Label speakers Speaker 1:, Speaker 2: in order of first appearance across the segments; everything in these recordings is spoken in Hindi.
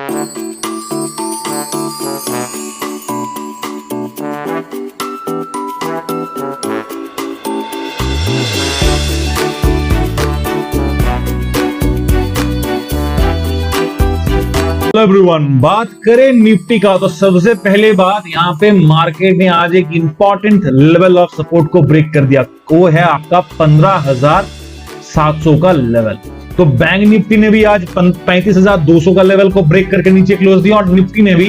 Speaker 1: एवरीवन, बात करें निफ्टी का तो सबसे पहले बात यहाँ पे मार्केट ने आज एक इंपॉर्टेंट लेवल ऑफ सपोर्ट को ब्रेक कर दिया। वो है आपका 15,700 का लेवल। तो बैंक निफ्टी ने भी आज 35,200 का लेवल को ब्रेक करके नीचे क्लोज दिया और निफ्टी ने भी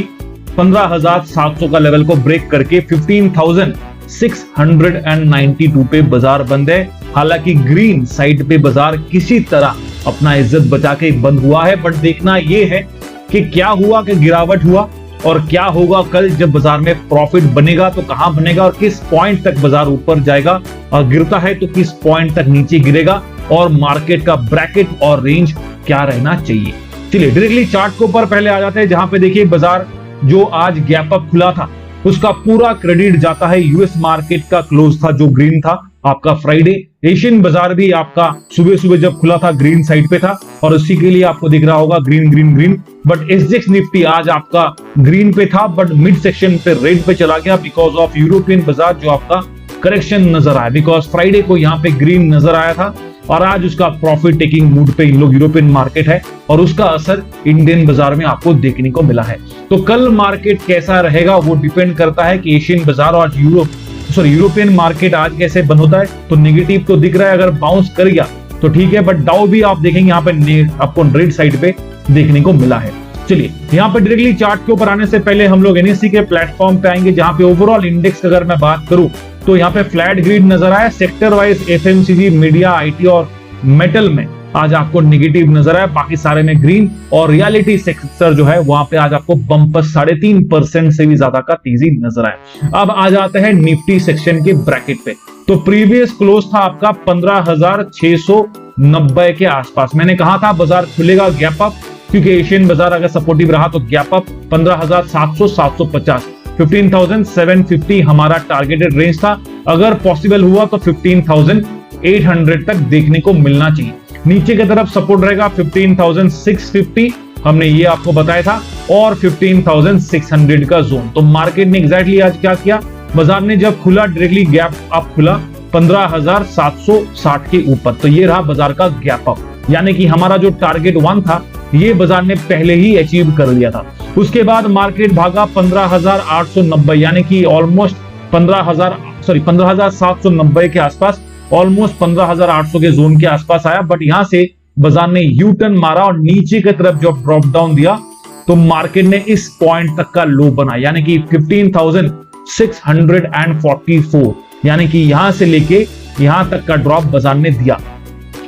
Speaker 1: 15,700 का लेवल को ब्रेक करके 15,692 पे बाजार बंद है। हालांकि ग्रीन साइड पे बाजार किसी तरह अपना इज्जत बचा के बंद हुआ है, बट देखना यह है कि क्या हुआ, कि गिरावट हुआ और क्या होगा कल जब बाजार में प्रॉफिट बनेगा तो कहां बनेगा और किस पॉइंट तक बाजार ऊपर जाएगा, और गिरता है तो किस पॉइंट तक नीचे गिरेगा, और मार्केट का ब्रैकेट और रेंज क्या रहना चाहिए। चलिए डायरेक्टली चार्ट के ऊपर पहले आ जाते हैं, जहां पे देखिए बाजार जो आज गैप अप खुला था उसका पूरा क्रेडिट जाता है यूएस मार्केट का क्लोज था जो ग्रीन था आपका फ्राइडे। एशियन बाजार भी आपका सुबह सुबह जब खुला था ग्रीन साइड पे था और उसी के लिए आपको दिख रहा होगा green green green. But SGX Nifty आज आपका ग्रीन पे था बट मिड सेक्शन पे रेड पे चला गया बिकॉज ऑफ यूरोपियन बाजार जो आपका करेक्शन नजर आया, बिकॉज फ्राइडे को यहाँ पे ग्रीन नजर आया था और आज उसका प्रॉफिट टेकिंग मूड पे इन लोग यूरोपियन मार्केट है और उसका असर इंडियन बाजार में आपको देखने को मिला है। तो कल मार्केट कैसा रहेगा वो डिपेंड करता है कि एशियन बाजार और यूरोपियन मार्केट आज कैसे बंद होता है। तो नेगेटिव तो दिख रहा है, अगर बाउंस कर गया तो ठीक है, बट डाउ भी आप देखेंगे यहाँ पे आपको रेड साइड पे देखने को मिला है। चलिए यहाँ पे डायरेक्टली चार्ट के ऊपर आने से पहले हम लोग एनएससी के प्लेटफॉर्म पे आएंगे, जहां पे ओवरऑल इंडेक्स अगर मैं बात करूं तो यहाँ पे फ्लैट ग्रीन नजर आया। Sector wise FMCG, media, IT और मेटल में आज आपको नेगेटिव नजर आया, बाकी सारे में ग्रीन। और रियलिटी सेक्टर जो है वहां पे आज आपको बम्पर 3.5% से भी ज्यादा का तेजी नजर आया। अब आ जाते हैं निफ्टी सेक्शन के ब्रैकेट पे। तो प्रीवियस क्लोज था आपका 15,690 के आसपास। मैंने कहा था बाजार खुलेगा गैप अप, क्योंकि एशियन बाजार अगर सपोर्टिव रहा तो गैप अप 15,700, 750, 15,750 हमारा टारगेटेड रेंज था। अगर पॉसिबल हुआ तो 15,800 तक देखने को मिलना चाहिए। नीचे की तरफ सपोर्ट रहेगा 15,650, हमने ये आपको बताया था, और 15,600 का जोन। तो मार्केट ने एग्जैक्टली आज क्या किया, बाजार ने जब खुला डायरेक्टली गैप अप खुला 15,760 के ऊपर। तो ये रहा बाजार का गैप अप, यानी कि हमारा जो टारगेट 1 था ये बाजार ने पहले ही अचीव कर लिया था। उसके बाद मार्केट भागा 15,890, यानी कि ऑलमोस्ट 15,790 के आसपास, ऑलमोस्ट 15,800 के जोन के आसपास आया। बट यहां से बाजार ने यू टर्न मारा और नीचे की तरफ जब ड्रॉप डाउन दिया तो मार्केट ने इस पॉइंट तक का लो बना, यानी कि 15,644, यानी कि यहां से लेके यहां तक का ड्रॉप बाजार ने दिया।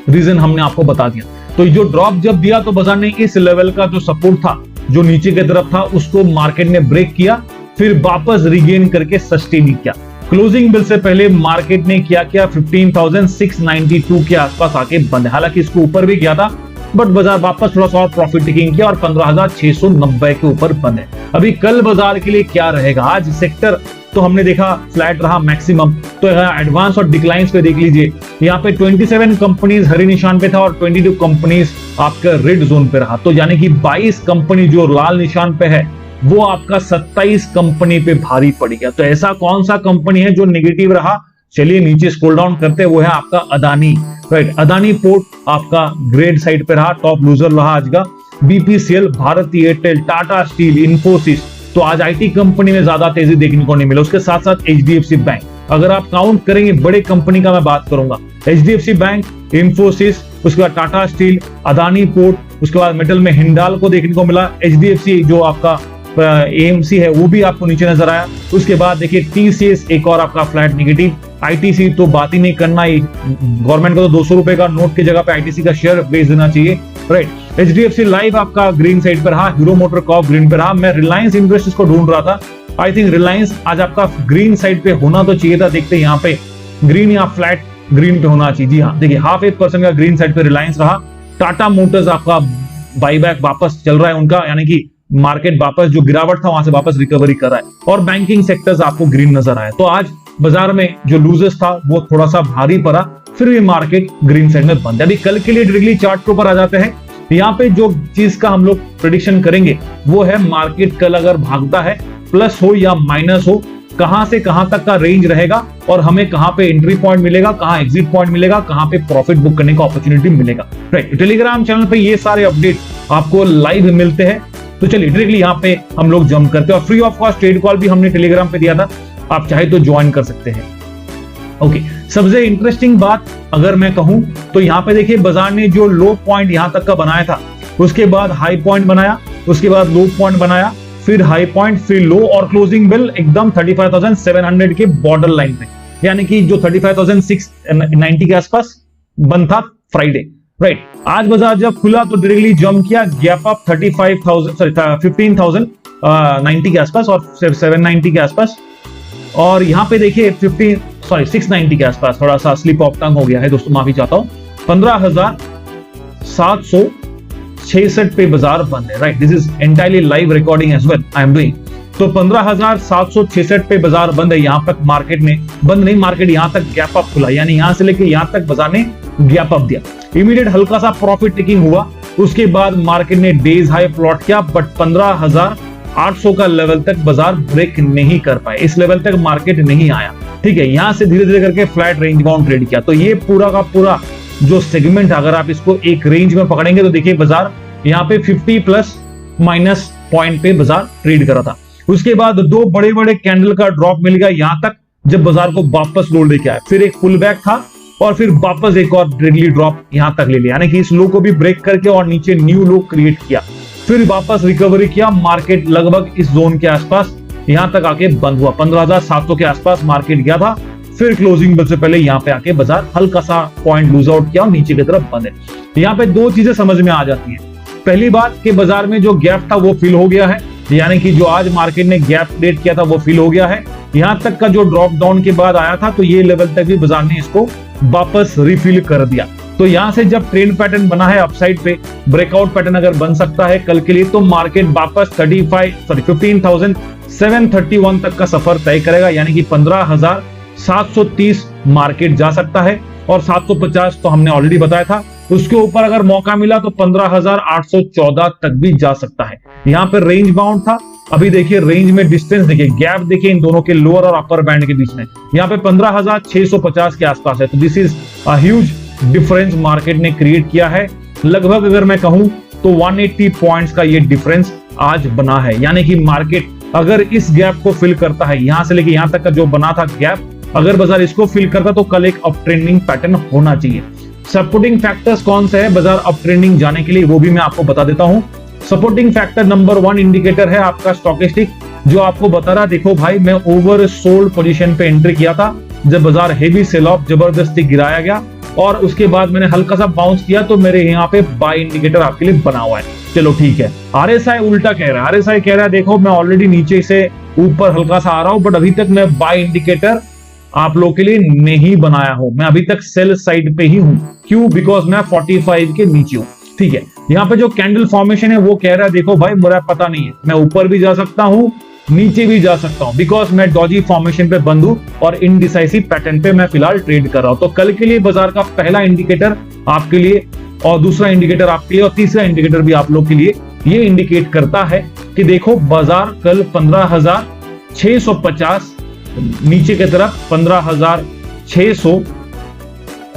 Speaker 1: रीजन हमने आपको बता दिया। तो जो ड्रॉप जब दिया तो बाजार ने इस लेवल का जो सपोर्ट था जो नीचे की तरफ था उसको मार्केट ने ब्रेक किया, फिर वापस रिगेन करके सस्टेन किया। क्लोजिंग बिल से पहले मार्केट ने क्या किया, 15,692 के आसपास आके बंद। हालांकि इसको ऊपर भी गया था बट बाजार वापस थोड़ा सा और प्रॉफिट टेकिंग किया और 15,690 के ऊपर बंद है। अभी कल बाजार के लिए क्या रहेगा, आज सेक्टर तो हमने देखा फ्लैट रहा मैक्सिमम। तो एडवांस और डिक्लाइंस पे देख लीजिए, यहाँ पे 27 कंपनीज हरे निशान पे था और 22 कंपनीज आपका रेड जोन पे रहा। तो यानी कि 22 कंपनी जो लाल निशान पे है वो आपका 27 कंपनी पे भारी पड़ गया। तो ऐसा कौन सा कंपनी है जो नेगेटिव रहा, चलिए नीचे स्क्रॉल डाउन करते हैं, वो है आपका अदानी। राइट, अदानी पोर्ट आपका ग्रेड साइड पे रहा, टॉप लूजर रहा आज का। बीपीसीएल, भारती एयरटेल, टाटा स्टील, इन्फोसिस। तो आज आईटी कंपनी में ज्यादा तेजी देखने को नहीं मिला। उसके साथ साथ एचडीएफसी बैंक, अगर आप काउंट करेंगे बड़े कंपनी का मैं बात करूंगा, एचडीएफसी बैंक, इन्फोसिस, उसके बाद टाटा स्टील, अदानी पोर्ट, उसके बाद मेटल में हिंडाल को देखने को मिला। एचडीएफसी जो आपका एएमसी है वो भी आपको नीचे नजर आया। उसके बाद देखिए टीसीएस एक और आपका फ्लैट नेगेटिव। आईटीसी तो बात ही नहीं करना, गवर्नमेंट को तो 200 रुपए का नोट की जगह पे आईटीसी का शेयर बेच देना चाहिए। राइट, एचडीएफसी लाइव आपका ग्रीन साइड पर रहा, हीरो मोटर कॉर्प ग्रीन पे रहा। मैं रिलायंस इंडस्ट्रीज को ढूंढ रहा था, आई थिंक रिलायंस आज आपका ग्रीन साइड पे होना तो चाहिए था। देखते हैं यहाँ पे ग्रीन या फ्लैट ग्रीन पे होना चाहिए। जी हाँ, देखिए 0.5% का ग्रीन साइड पे रिलायंस रहा। टाटा मोटर्स आपका बाईबैक वापस चल रहा है उनका, यानी कि मार्केट वापस जो गिरावट था वहां से वापस रिकवरी कर रहा है। और बैंकिंग सेक्टर्स आपको ग्रीन नजर आया। तो आज बाजार में जो लूजर्स था वो थोड़ा सा भारी पड़ा, फिर भी मार्केट ग्रीन साइड में बंद है। अभी कल के लिए डायरेक्टली चार्ट के ऊपर आ जाते हैं। यहाँ पे जो चीज का हम लोग प्रेडिक्शन करेंगे वो है मार्केट कल अगर भागता है प्लस हो या माइनस हो, कहां से कहां तक का रेंज रहेगा और हमें कहां पे एंट्री पॉइंट मिलेगा, कहां एग्जिट पॉइंट मिलेगा, कहां पे प्रॉफिट बुक करने का अपॉर्चुनिटी मिलेगा। राइट, टेलीग्राम चैनल पे ये सारे अपडेट आपको लाइव मिलते हैं। तो चलिए डायरेक्टली यहाँ पे हम लोग जंप करते हैं और free of cost trade call भी हमने टेलीग्राम पे दिया था, आप चाहे तो ज्वाइन कर सकते हैं। ओके, सबसे इंटरेस्टिंग बात अगर मैं कहूं तो यहाँ पे देखिए बाजार ने जो लो पॉइंट यहां तक का बनाया था, उसके बाद हाई पॉइंट बनाया, उसके बाद लो पॉइंट बनाया, फिर हाई पॉइंट, फिर लो और क्लोजिंग बेल एकदम 35,700 के बॉर्डर लाइन पे, यानी कि जो 35,690 के आसपास बंद था फ्राइडे। राइट, आज बाजार जब खुला तो डायरेक्टली जंप किया, गैप अप 15,090 के आसपास और 790 के आसपास, और यहाँ पे देखिए 690 के आसपास, थोड़ा सा स्लिप ऑफ टंग हो गया है दोस्तों, माफी चाहता हूं। 15,766 पे बाजार बंद है। Right, this is entirely live recording as well I am doing. तो 15,766 पे बाजार बंद है। यहां तक मार्केट ने बंद नहीं, मार्केट यहां तक गैप अप खुला, यानी यहां से लेके यहां तक बाजार ने गैप अप दिया। इमीडिएट हल्का सा प्रॉफिट टेकिंग हुआ, उसके बाद मार्केट ने डेज हाई प्लॉट किया, बट 15,800 का लेवल तक बाजार ब्रेक नहीं कर पाए, इस लेवल तक मार्केट नहीं आया। ठीक है, यहां से धीरे धीरे करके फ्लैट रेंज बाउंड ट्रेड किया। तो ये पूरा का पूरा जो सेगमेंट, अगर आप इसको एक रेंज में पकड़ेंगे तो देखिए बाजार यहाँ पे 50 प्लस माइनस पॉइंट पे बाजार ट्रेड करा था। उसके बाद दो बड़े बड़े कैंडल का ड्रॉप मिल गया यहां तक, जब बाजार को वापस लो लेके आया, फिर एक पुल बैक था और फिर वापस एक और डेडली ड्रॉप यहां तक ले लिया, यानी कि इस लो को भी ब्रेक करके और नीचे न्यू लो क्रिएट किया, फिर वापस रिकवरी किया। मार्केट लगभग इस जोन के आसपास यहां तक आके बंद हुआ, 15,700 के आसपास मार्केट गया था, फिर क्लोजिंग बेल से पहले यहां पे आके बाजार हल्का सा पॉइंट लूज आउट किया और नीचे की तरफ बंद है। यहां पे दो चीजें समझ में आ जाती है। पहली बात कि बाजार में जो गैप था वो फिल हो गया है, यानी कि जो आज मार्केट ने गैप क्रिएट किया था वो फिल हो गया है। यहां तक का जो ड्रॉप डाउन के बाद आया था तो ये लेवल तक भी बाजार ने इसको वापस रिफिल कर दिया। तो यहां से जब ट्रेंड पैटर्न बना है अपसाइड पे, ब्रेकआउट पैटर्न अगर बन सकता है कल के लिए, तो मार्केट वापस 15,731 तक का सफर तय करेगा, यानी कि 15,730 मार्केट जा सकता है, और 750 तो हमने ऑलरेडी बताया था। उसके ऊपर अगर मौका मिला तो 15,814 तक भी जा सकता है। यहाँ पे रेंज बाउंड था, अभी देखिए रेंज में डिस्टेंस देखिए, गैप देखिए इन दोनों के लोअर और अपर बैंड के बीच में, यहाँ पे 15,650 के आसपास है। तो this is a huge difference market ने क्रिएट किया है। लगभग अगर मैं कहूं तो 180 पॉइंट्स का ये डिफरेंस आज बना है, यानी कि मार्केट अगर इस गैप को फिल करता है, यहां से लेके यहां तक का जो बना था गैप, अगर बाजार इसको फिल करता तो कल एक अप ट्रेंडिंग पैटर्न होना चाहिए। सपोर्टिंग फैक्टर्स कौन से है बाजार अप ट्रेंडिंग जाने के लिए, वो भी मैं आपको बता देता हूं। सपोर्टिंग फैक्टर नंबर 1 इंडिकेटर है आपका स्टॉकेस्टिक, जो आपको बता रहा देखो भाई मैं ओवर सोल्ड पोजीशन पे एंट्री किया था, जब बाजार हेवी सेल ऑफ जबरदस्ती गिराया गया और उसके बाद मैंने हल्का सा बाउंस किया, तो मेरे यहाँ पे बाय इंडिकेटर आपके लिए बना हुआ है। चलो ठीक है, आरएसआई उल्टा कह रहा है, आरएसआई कह रहा है देखो मैं ऑलरेडी नीचे से ऊपर हल्का सा आ रहा हूं, बट अभी तक मैं बाय इंडिकेटर आप लोग के लिए नहीं बनाया हूं, मैं अभी तक सेल साइड पे ही हूं। क्यों? बिकॉज मैं 45 के नीचे हूं। ठीक है, यहाँ पे जो कैंडल फॉर्मेशन है वो कह रहा है देखो भाई मेरा पता नहीं है, मैं ऊपर भी जा सकता हूं नीचे भी जा सकता हूं, बिकॉज मैं डॉजी फॉर्मेशन पे बंद हूं और इनडिसाइसिव पैटर्न पे मैं फिलहाल ट्रेड कर रहा हूं। तो कल के लिए बाजार का पहला इंडिकेटर आपके लिए, और दूसरा इंडिकेटर आपके लिए, और तीसरा इंडिकेटर भी आप लोग के लिए ये इंडिकेट करता है कि देखो बाजार कल 15,650 नीचे की तरफ 15,600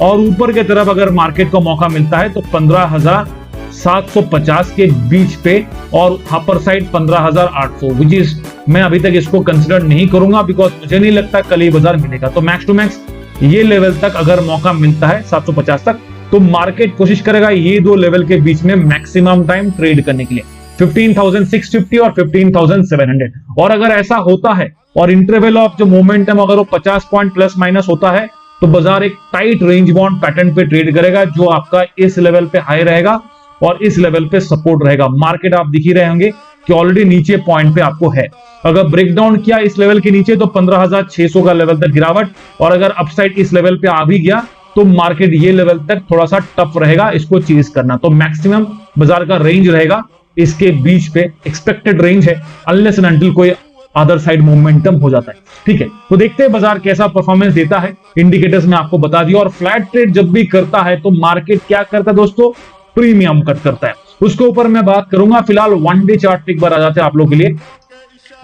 Speaker 1: और ऊपर की तरफ अगर मार्केट को मौका मिलता है तो 15,750 के बीच पे, और अपर साइड 15,800, विच इज मैं अभी तक इसको कंसिडर नहीं करूंगा, बिकॉज मुझे नहीं लगता कल ये बाजार मिलेगा। तो मैक्स टू मैक्स ये लेवल तक अगर मौका मिलता है 750 तक, तो मार्केट कोशिश करेगा ये दो लेवल के बीच में मैक्सिमम टाइम ट्रेड करने के लिए, 15,650 और 15,700। और अगर ऐसा होता है और इंटरवल ऑफ जो मोमेंटम अगर वो 50 पॉइंट प्लस माइनस होता है, तो बाजार एक टाइट रेंज बाउंड पैटर्न पे ट्रेड करेगा, जो आपका इस लेवल पे हाई रहेगा और इस लेवल पे सपोर्ट रहेगा। मार्केट आप दिख ही रहे होंगे कि ऑलरेडी नीचे पॉइंट पे आपको है, अगर ब्रेकडाउन किया इस लेवल के नीचे तो 15,600 का लेवल तक गिरावट, और अगर अपसाइड इस लेवल पे आ भी गया तो मार्केट ये लेवल तक थोड़ा सा टफ रहेगा इसको चेज करना। तो मैक्सिमम बाजार का रेंज रहेगा इसके बीच पे, एक्सपेक्टेड रेंज है, अनलेस एंड अनटिल कोई अदर साइड मोमेंटम हो जाता है। ठीक है, तो देखते हैं बाजार कैसा परफॉर्मेंस देता है। इंडिकेटर्स में आपको बता दिया, और फ्लैट ट्रेड जब भी करता है तो मार्केट क्या करता है दोस्तों, प्रीमियम कट करता है। उसके ऊपर मैं बात करूंगा। फिलहाल वन डे चार्ट पे एक बार आ जाते हैं आप लोग के लिए।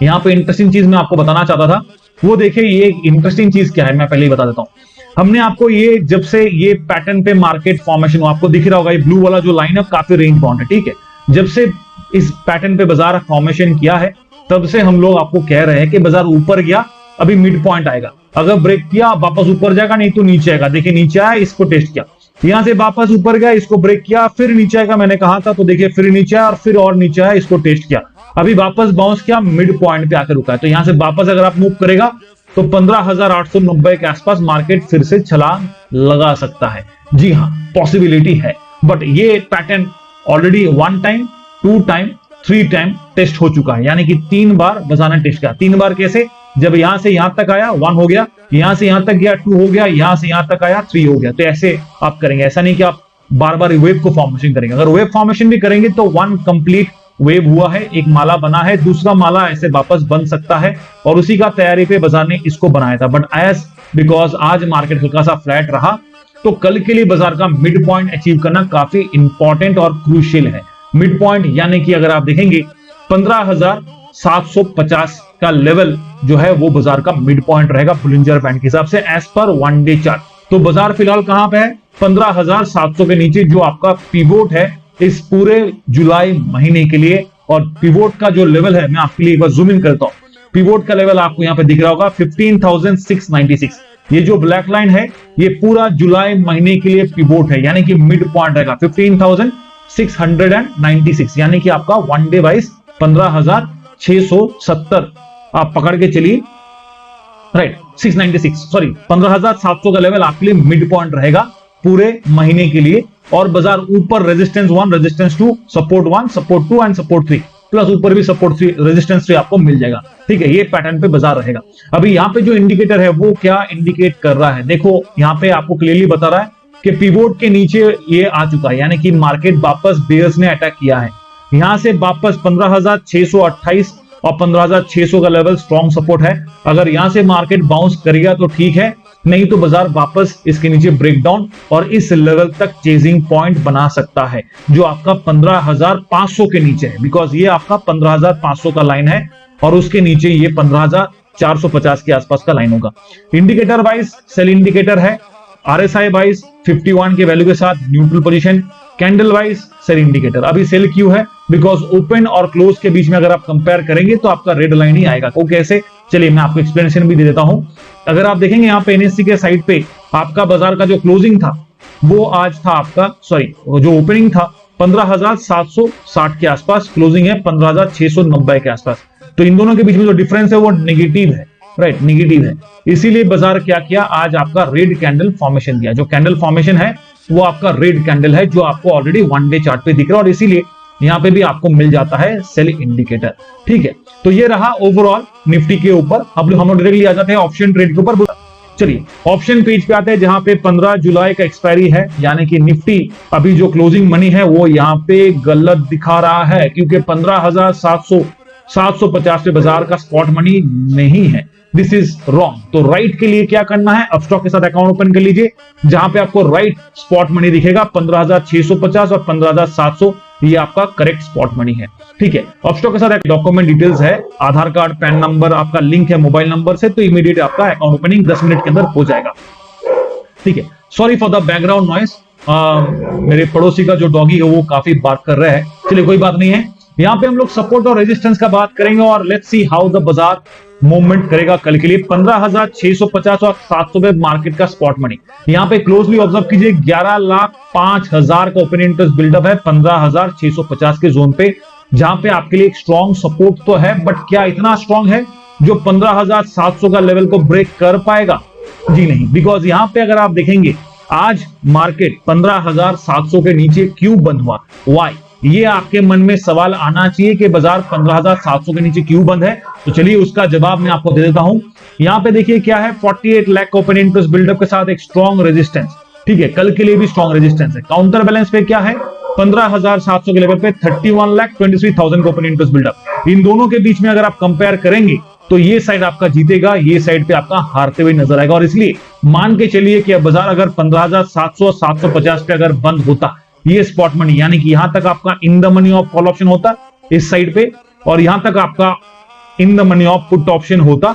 Speaker 1: यहाँ पे इंटरेस्टिंग चीज मैं आपको बताना चाहता था, वो देखिए ये इंटरेस्टिंग चीज क्या है, मैं पहले ही बता देता हूं। हमने आपको ये जब से ये पैटर्न पे मार्केट फॉर्मेशन हुआ, आपको दिख रहा होगा ये ब्लू वाला जो लाइन है काफी रेंज बाउंड है, ठीक है। जब से इस पैटर्न पे बाजार फॉर्मेशन किया है तब से हम लोग आपको कह रहे हैं कि बाजार ऊपर गया, अभी मिड पॉइंट आएगा, अगर ब्रेक किया वापस ऊपर जाएगा, नहीं तो नीचे आएगा। देखिए नीचे आया, इसको टेस्ट किया, यहां से वापस ऊपर गया, इसको ब्रेक किया, फिर नीचे आएगा मैंने कहा था, तो देखिए फिर नीचे आया और फिर और नीचे आया, इसको टेस्ट किया, अभी वापस बाउंस किया, मिड पॉइंट पे आकर रुका है। तो यहां से वापस अगर आप मूव करेगा तो 15,890 के आसपास मार्केट फिर से छलांग लगा सकता है। जी हाँ, पॉसिबिलिटी है, बट ये pattern already 1 time 2 time 3 time test हो चुका है, यानी कि 3 बार बाजार ने टेस्ट किया। 3 बार कैसे? जब यहां से यहां तक आया 1 हो गया, यहां से यहां तक गया 2 हो गया, यहां से यहां तक आया 3 हो गया। तो ऐसे आप करेंगे, ऐसा नहीं कि आप बार बार वेव को फॉर्मेशन करेंगे। अगर वेव फॉर्मेशन भी करेंगे तो 1 कंप्लीट वेव हुआ है, एक माला बना है, दूसरा माला ऐसे वापस बन सकता है, और उसी का तैयारी पे बाजार ने इसको बनाया था। बट एज बिकॉज आज मार्केट हल्का सा फ्लैट रहा, तो कल के लिए बाजार का मिड पॉइंट अचीव करना काफी इंपॉर्टेंट और क्रूशियल है। मिड पॉइंट यानी कि अगर आप देखेंगे 15,750 का लेवल जो है वो बाजार का मिड पॉइंट रहेगा बुलिंजर बैंड के हिसाब से as per one day chart. तो बाजार फिलहाल कहां पे है? 15,700 के नीचे, जो आपका पिवोट है इस पूरे जुलाई महीने के लिए। और पिवोट का जो लेवल है, मैं आपके लिए एक बार जूम इन करता हूं। पिवोट का लेवल आपको यहां पे दिख रहा होगा 15,696। ये जो ब्लैक लाइन है ये पूरा जुलाई महीने के लिए पिवोट है, यानी कि मिड पॉइंट रहेगा 15,696, यानी कि आपका वन डे वाइज 15,670 आप पकड़ के चलिए, राइट 696 सॉरी 15,700 का लेवल आपके लिए मिड पॉइंट रहेगा पूरे महीने के लिए। और बाजार ऊपर resistance 1, resistance 2, support 1, support 2 and support 3, plus ऊपर भी सपोर्ट 3, रेजिस्टेंस 3 आपको मिल जाएगा, ठीक है। ये पैटर्न पे बाजार रहेगा। अभी यहाँ पे जो इंडिकेटर है वो क्या इंडिकेट कर रहा है, देखो यहाँ पे आपको क्लियरली बता रहा है कि पिवोट के नीचे ये आ चुका है, यानी कि मार्केट वापस बेयर्स ने अटैक किया है। यहां से वापस 15,628 और 15,600 का लेवल स्ट्रॉन्ग सपोर्ट है। अगर यहां से मार्केट बाउंस करेगा तो ठीक है, नहीं तो बाजार वापस इसके नीचे ब्रेकडाउन और इस लेवल तक चेजिंग पॉइंट बना सकता है, जो आपका 15,500 के नीचे है। बिकॉज ये आपका 15,500 का लाइन है और उसके नीचे ये 15,450 के आसपास का लाइन होगा। इंडिकेटर वाइज सेल इंडिकेटर है, RSI वाइज 51 के वैल्यू के साथ neutral position, candle wise sell indicator. अभी सेल क्यों है? बिकॉज ओपन और क्लोज के बीच में अगर आप कंपेयर करेंगे तो आपका रेड लाइन ही आएगा। वो कैसे? चलिए मैं आपको एक्सप्लेनेशन भी दे देता हूं। अगर आप देखेंगे यहाँ पे NSE के साइड पे आपका बाजार का जो क्लोजिंग था वो आज था आपका जो ओपनिंग था 15,760 के आसपास, क्लोजिंग है 15,690 के आसपास। तो इन दोनों के बीच में जो डिफरेंस है वो नेगेटिव है, राइट, नेगेटिव है। इसीलिए बाजार क्या किया, आज आपका रेड कैंडल फॉर्मेशन दिया। जो कैंडल फॉर्मेशन है वो आपका रेड कैंडल है, जो आपको ऑलरेडी वन डे चार्ट पे दिख रहा है, और इसीलिए यहां पे भी आपको मिल जाता है सेल इंडिकेटर, ठीक है। तो ये रहा ओवरऑल निफ्टी के ऊपर। अब हम लोग डायरेक्टली आ जाते हैं ऑप्शन ट्रेड के ऊपर। चलिए ऑप्शन पेज पे आते हैं, जहां पे 15 जुलाई का एक्सपायरी है, यानी कि निफ्टी अभी जो क्लोजिंग मनी है वो यहाँ पे गलत दिखा रहा है, क्योंकि 15,750 पे बाजार का स्पॉट मनी नहीं है। This is wrong. तो राइट के लिए क्या करना है, अपस्टॉक के साथ अकाउंट ओपन कर लीजिए, जहां पे आपको राइट स्पॉट मनी दिखेगा 15,650 और 15,700, ये आपका करेक्ट स्पॉट मनी है, ठीक है। अपस्टॉक के साथ एक डॉक्यूमेंट डिटेल्स है, आधार कार्ड, पैन नंबर, आपका लिंक है मोबाइल नंबर से, तो इमीडिएट आपका अकाउंट ओपनिंग 10 मिनट के अंदर हो जाएगा, ठीक है। Sorry for the background noise, मेरे पड़ोसी का जो डॉगी है वो काफी बात कर रहा है। चलिए कोई बात नहीं है। यहाँ पे हम लोग सपोर्ट और रेजिस्टेंस का बात करेंगे और लेट्स सी हाउ द बाजार मूवमेंट करेगा कल के लिए। 15,650 और 700 पे मार्केट का स्पॉट मनी। यहाँ पे क्लोजली ऑब्जर्व कीजिए, 11,05,000 का ओपन इंटरेस्ट बिल्डअप है 15,650 के जोन पे, जहां पे आपके लिए एक स्ट्रॉन्ग सपोर्ट तो है, बट क्या इतना स्ट्रॉन्ग है जो 15,700 का लेवल को ब्रेक कर पाएगा? जी नहीं। बिकॉज यहां पे अगर आप देखेंगे आज मार्केट 15,700 के नीचे क्यों बंद हुआ, वाई, ये आपके मन में सवाल आना चाहिए कि बाजार 15,700 के नीचे क्यों बंद है। तो चलिए उसका जवाब मैं आपको दे देता हूं। यहां पे देखिए क्या है, 48 लाख ओपन इंटरेस्ट बिल्डअप के साथ एक स्ट्रॉन्ग रेजिस्टेंस, ठीक है, कल के लिए भी स्ट्रॉन्ग रेजिस्टेंस है। काउंटर बैलेंस पे क्या है, 15,700 के लेवल पे 31,23,000 का ओपन इंटरेस्ट बिल्डअप। इन दोनों के बीच में अगर आप कंपेयर करेंगे तो ये साइड आपका जीतेगा, ये साइड पे आपका हारते हुए नजर आएगा। और इसलिए मान के चलिए कि बाजार अगर 15,700 750 पे अगर बंद होता, ये स्पॉट मनी, यानी कि यहां तक आपका in the money of call option होता इस साइड पे, और यहां तक आपका in the money of put option होता,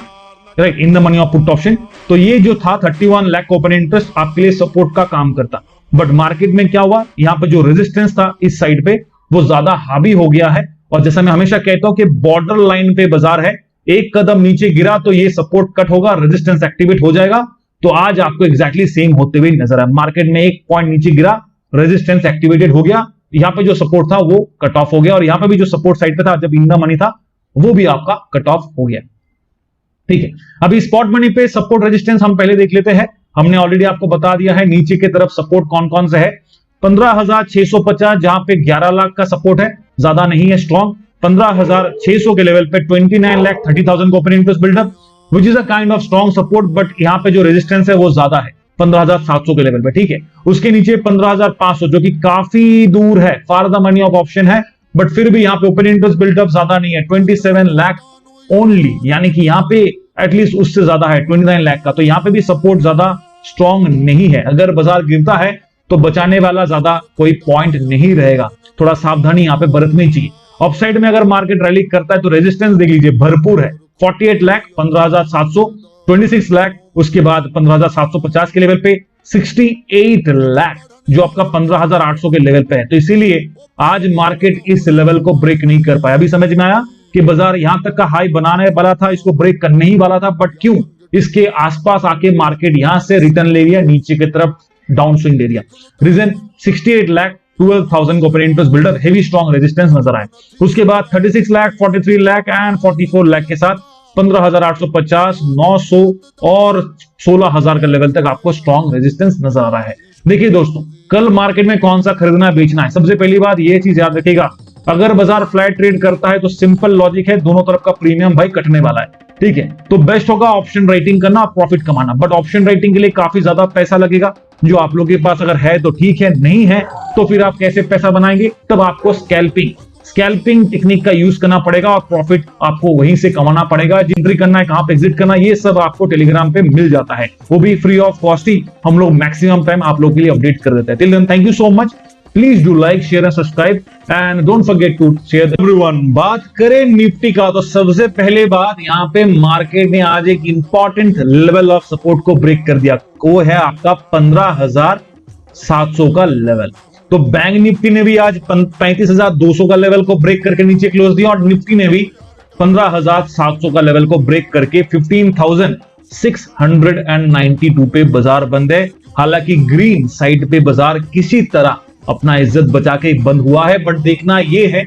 Speaker 1: right, in the money of put option. तो ये जो था 31 लाख ओपन इंटरेस्ट आपके लिए सपोर्ट का काम करता। बट मार्केट में क्या हुआ, यहां पे जो रेजिस्टेंस था इस साइड पे वो ज्यादा हावी हो गया है, और जैसा मैं हमेशा कहता हूं कि बॉर्डर लाइन पे बाजार है, एक कदम नीचे गिरा तो ये सपोर्ट कट होगा, रेजिस्टेंस एक्टिवेट हो जाएगा। तो आज आपको एग्जैक्टली सेम होते हुए नजर आया, मार्केट में एक पॉइंट नीचे गिरा, रेजिस्टेंस एक्टिवेटेड हो गया, यहां पे जो सपोर्ट था वो कट ऑफ हो गया, और यहां पे भी जो सपोर्ट साइड पे था जब इन द मनी था वो भी आपका कट ऑफ हो गया। ठीक है, अभी स्पॉट मनी पे सपोर्ट रेजिस्टेंस हम पहले देख लेते हैं। हमने ऑलरेडी आपको बता दिया है नीचे की तरफ सपोर्ट कौन कौन सा है। 15,650 जहां पे 11 लाख का सपोर्ट है, ज्यादा नहीं है, स्ट्रॉन्ग। 15,600 के लेवल पे 29,30,000 का open interest buildup, which is a kind of strong support, but यहां पे जो रेजिस्टेंस है वो ज्यादा है 15,700 के लेवल पे। ठीक है, उसके नीचे 15,500 जो कि काफी दूर है, far the money of option है, बट फिर भी यहां पे ओपन इंटरेस्ट बिल्डअप ज्यादा नहीं है, 27 लाख ओनली, यानी कि यहां पे एटलीस्ट उससे ज्यादा है 29 लाख का। तो यहां पे भी सपोर्ट ज्यादा स्ट्रॉन्ग नहीं है। अगर बाजार गिरता है तो बचाने वाला ज्यादा कोई पॉइंट नहीं रहेगा, थोड़ा सावधानी यहां पे बरतनी चाहिए। अपसाइड में अगर मार्केट रैली करता है तो रेजिस्टेंस देख लीजिए, भरपूर है, 48 लाख, 15,700, 26 लाख, उसके बाद 15,750 के लेवल पे 68 लाख जो आपका 15,800 के लेवल पे है। तो इसीलिए आज मार्केट इस लेवल को ब्रेक नहीं कर पाया। अभी समझ में आया कि बाजार यहां तक का हाई बनाने वाला था, इसको ब्रेक करने ही वाला था, बट क्यों इसके आसपास आके मार्केट यहां से रिटर्न ले लिया, नीचे की तरफ डाउन स्विंग ले लिया। रीजन 68 लाख 12,000 का open interest builder, heavy strong resistance नजर आए। उसके बाद 36 लाख, 43 लाख एंड 44 लाख के साथ 15,850, 900 और 16,000 का लेवल तक आपको स्ट्रॉन्ग रेजिस्टेंस नजर आ रहा है। देखिए दोस्तों, कल मार्केट में कौन सा खरीदना बेचना है, सबसे पहली बात ये चीज याद रखिएगा, अगर बाजार फ्लैट ट्रेड करता है तो सिंपल लॉजिक है, दोनों तरफ का प्रीमियम भाई कटने वाला है। ठीक है, तो बेस्ट होगा ऑप्शन राइटिंग करना और प्रॉफिट कमाना, बट ऑप्शन राइटिंग के लिए काफी ज्यादा पैसा लगेगा, जो आप लोगों के पास अगर है तो ठीक है, नहीं है तो फिर आप कैसे पैसा बनाएंगे, तब आपको स्कैल्पिंग टेक्निक का यूज करना पड़ेगा और प्रॉफिट आपको वहीं से कमाना पड़ेगा। एंट्री करना है, कहां पे एग्जिट करना है, ये सब आपको टेलीग्राम पे मिल जाता है, वो भी फ्री ऑफ कॉस्ट ही हम लोग मैक्सिमम टाइम आप लोगों के लिए अपडेट कर देते हैं। Till then thank you so much, please do like, share and subscribe and don't forget to share everyone. बात करें निफ्टी का तो सबसे पहले बात, यहां पे मार्केट ने आज एक इंपॉर्टेंट लेवल ऑफ सपोर्ट को ब्रेक कर दिया, वो है आपका 15,700 का लेवल। तो बैंक निफ्टी ने भी आज 35,200 का लेवल को ब्रेक करके नीचे क्लोज दिया, और निफ्टी ने भी 15,700 का लेवल को ब्रेक करके 15,692 पे बाजार बंद है। हालांकि ग्रीन साइड पे बाजार किसी तरह अपना इज्जत बचा के बंद हुआ है, बट देखना यह है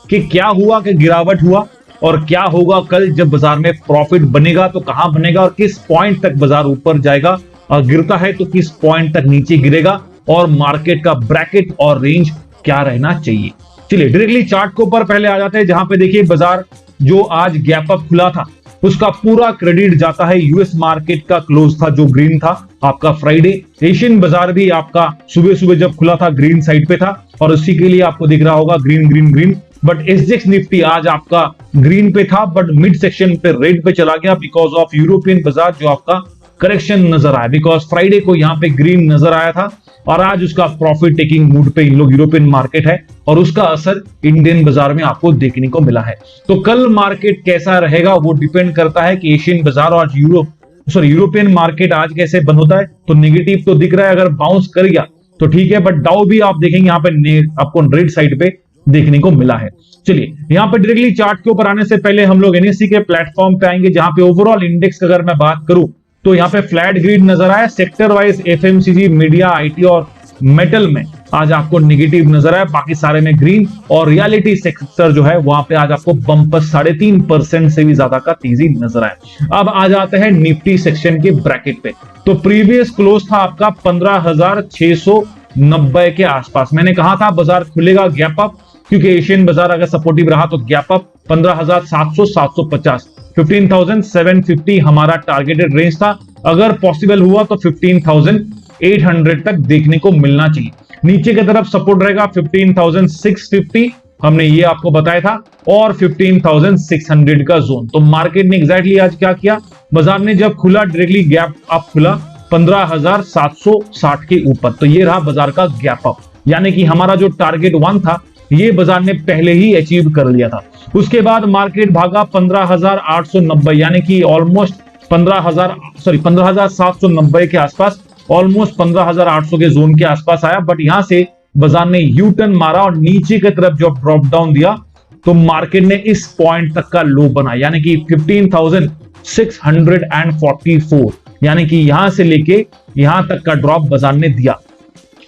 Speaker 1: कि क्या हुआ, कि गिरावट हुआ, और क्या होगा कल जब बाजार में प्रॉफिट बनेगा तो कहां बनेगा और किस पॉइंट तक बाजार ऊपर जाएगा, और गिरता है तो किस पॉइंट तक नीचे गिरेगा, और मार्केट का ब्रैकेट और रेंज क्या रहना चाहिए। चलिए डायरेक्टली चार्ट के ऊपर पहले आ जाते हैं, जहां पे देखिए बाजार जो आज गैप अप खुला था उसका पूरा क्रेडिट जाता है यूएस मार्केट का क्लोज था जो ग्रीन था आपका फ्राइडे। एशियन बाजार भी आपका सुबह सुबह जब खुला था ग्रीन साइड पे था, और उसी के लिए आपको दिख रहा होगा green green green. But SGX Nifty आज आपका ग्रीन पे था, बट मिड सेक्शन पे रेड पे चला गया बिकॉज ऑफ यूरोपियन बाजार जो आपका करेक्शन नजर आया, बिकॉज फ्राइडे को यहाँ पे ग्रीन नजर आया था, और आज उसका प्रॉफिट टेकिंग मूड पे इन लोग यूरोपियन मार्केट है, और उसका असर इंडियन बाजार में आपको देखने को मिला है। तो कल मार्केट कैसा रहेगा वो डिपेंड करता है कि एशियन बाजार और यूरोपियन मार्केट आज कैसे बंद होता है। तो नेगेटिव तो दिख रहा है, अगर बाउंस कर गया तो ठीक है, बट डाउ भी आप देखेंगे यहाँ पे आपको रेड साइड पे देखने को मिला है। चलिए यहाँ पे डायरेक्टली चार्ट के ऊपर आने से पहले हम लोग एनएससी के प्लेटफॉर्म पे आएंगे, जहां पे ओवरऑल इंडेक्स की अगर मैं बात करूं तो यहाँ पे फ्लैट ग्रीन नजर आया। Sector wise FMCG, media, IT और मेटल में आज आपको नेगेटिव नजर आया, बाकी सारे में ग्रीन। और रियलिटी सेक्टर जो है वहां पे आज आपको बम्पर 3.5% से भी ज्यादा का तेजी नजर आया। अब आ जाते हैं निफ्टी सेक्शन के ब्रैकेट पे। तो प्रीवियस क्लोज था आपका 15,690 के आसपास। मैंने कहा था बाजार खुलेगा गैप अप, क्योंकि एशियन बाजार अगर सपोर्टिव रहा तो गैप अप 15,700, 750, 15,750 हमारा टारगेटेड रेंज था। अगर पॉसिबल हुआ तो 15,800 तक देखने को मिलना चाहिए। नीचे की तरफ सपोर्ट रहेगा 15,650, हमने ये आपको बताया था, और 15,600 का जोन। तो मार्केट ने एग्जैक्टली आज क्या किया, बाजार ने जब खुला डायरेक्टली गैप अप खुला 15,760 के ऊपर, तो ये रहा बाजार का गैप अप। यानी कि हमारा जो टारगेट 1 था ये बाजार ने पहले ही अचीव कर लिया था। उसके बाद मार्केट भागा 15,890 यानी कि ऑलमोस्ट 15,790 के आसपास, ऑलमोस्ट 15,800 के जोन के आसपास आया। बट यहां से बाजार ने यू टर्न मारा और नीचे की तरफ जब ड्रॉप डाउन दिया तो मार्केट ने इस पॉइंट तक का लो बना, यानी कि 15,644, यानी कि यहां से लेके यहां तक का ड्रॉप बाजार ने दिया।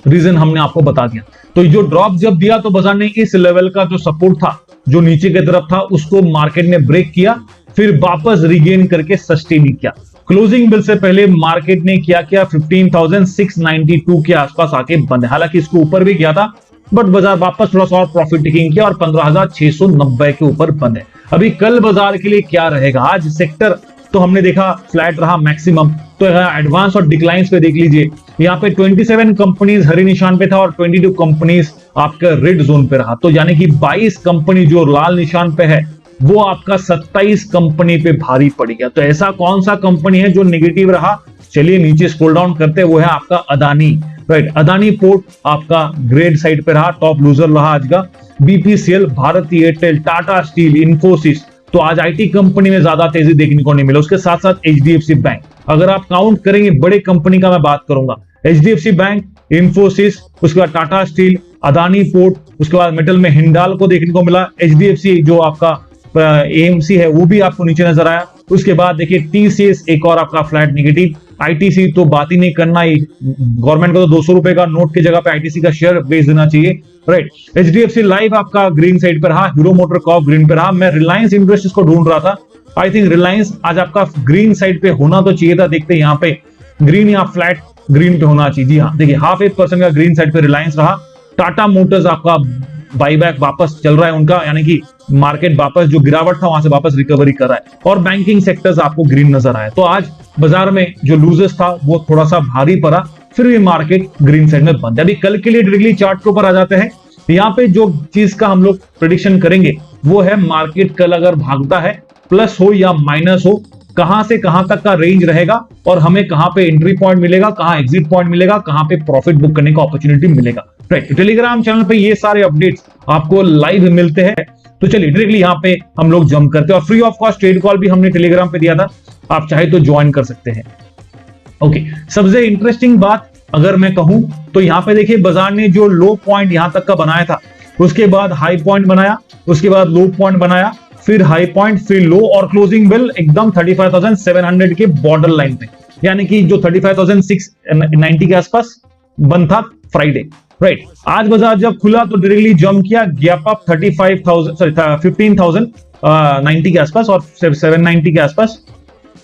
Speaker 1: रीजन हमने आपको बता दिया। तो जो ड्रॉप जब दिया तो बाजार ने इस लेवल का जो सपोर्ट था जो नीचे की तरफ था उसको मार्केट ने ब्रेक किया, फिर वापस रिगेन करके सस्टेन किया। क्लोजिंग बिल से पहले मार्केट ने क्या किया 15,692 के आसपास आके बंद, हालांकि इसको ऊपर भी किया था बट बाजार वापस थोड़ा सा और प्रॉफिट टेकिंग किया और 15,690 के ऊपर बंद है। अभी कल बाजार के लिए क्या रहेगा? आज सेक्टर तो हमने देखा फ्लैट रहा मैक्सिमम, तो एडवांस और डिक्लाइंस पे देख लीजिए। यहाँ पे 27 कंपनीज हरे निशान पे था और 22 कंपनीज आपका रेड जोन पे रहा, तो यानी कि 22 कंपनी जो लाल निशान पे है वो आपका 27 कंपनी पे भारी पड़ गया। तो ऐसा कौन सा कंपनी है जो नेगेटिव रहा? चलिए नीचे स्क्रॉल डाउन करते हैं, वो है आपका अदानी, राइट। अदानी पोर्ट आपका ग्रेड साइड पे रहा, टॉप लूजर रहा आज का। बीपीसीएल, भारती एयरटेल, टाटा स्टील, इंफोसिस, तो आज आईटी कंपनी में ज्यादा तेजी देखने को नहीं मिला। उसके साथ साथ एचडीएफसी बैंक, अगर आप काउंट करेंगे बड़े कंपनी का मैं बात करूंगा, एचडीएफसी बैंक, इंफोसिस, उसके बाद टाटा स्टील, अदानी पोर्ट, उसके बाद मेटल में हिंडाल को देखने को मिला। एचडीएफसी जो आपका एएमसी है वो भी आपको नीचे नजर आया। उसके बाद देखिए टीसीएस एक और आपका फ्लैट नेगेटिव। आईटीसी तो बात ही नहीं करना, गवर्नमेंट को तो 200 रुपए का नोट की जगह पे आईटीसी का शेयर बेच देना चाहिए, राइट। एचडीएफसी लाइफ आपका ग्रीन साइड पे रहा, हीरो मोटर कॉर्प ग्रीन पे रहा। मैं रिलायंस इंडस्ट्रीज को ढूंढ रहा था, आई थिंक रिलायंस आज आपका ग्रीन साइड पे होना तो चाहिए था। देखते हैं यहाँ पे ग्रीन या फ्लैट ग्रीन पे होना चाहिए। जी हाँ, देखिए 0.5% का ग्रीन साइड पे रिलायंस रहा। टाटा मोटर्स आपका बाईबैक वापस चल रहा है उनका, यानी कि मार्केट वापस जो गिरावट था वहां से वापस रिकवरी कर रहा है। और बैंकिंग सेक्टर्स आपको ग्रीन नजर आया। तो आज बाजार में जो लूजर्स था वो थोड़ा सा भारी पड़ा, फिर भी मार्केट ग्रीन साइड में बंद है। अभी कल के लिए डेली चार्ट के ऊपर आ जाते हैं। यहाँ पे जो चीज का हम लोग प्रेडिक्शन करेंगे वो है मार्केट कल अगर भागता है, प्लस हो या माइनस हो, कहां से कहां तक का रेंज रहेगा और हमें कहां पे एंट्री पॉइंट मिलेगा, कहां एग्जिट पॉइंट मिलेगा, कहां पे प्रॉफिट बुक करने का अपॉर्चुनिटी मिलेगा, राइट। टेलीग्राम चैनल पे ये सारे अपडेट्स आपको लाइव मिलते हैं। तो चलिए डायरेक्टली यहाँ पे हम लोग जंप करते हैं और free of cost trade call भी हमने टेलीग्राम पे दिया था, आप चाहे तो ज्वाइन कर सकते हैं। ओके, सबसे इंटरेस्टिंग बात अगर मैं कहूं तो यहाँ पे देखिए बाजार ने जो लो पॉइंट यहां तक का बनाया था, उसके बाद हाई पॉइंट बनाया, उसके बाद लो पॉइंट बनाया, फिर हाई पॉइंट, फिर लो, और क्लोजिंग बिल एकदम 35,700 के बॉर्डर लाइन पे, यानी कि जो 35,690 के आसपास बंद था फ्राइडे, राइट। आज बाजार जब खुला तो डायरेक्टली जंप किया, गैप अप 15,090 के आसपास और 790 के आसपास,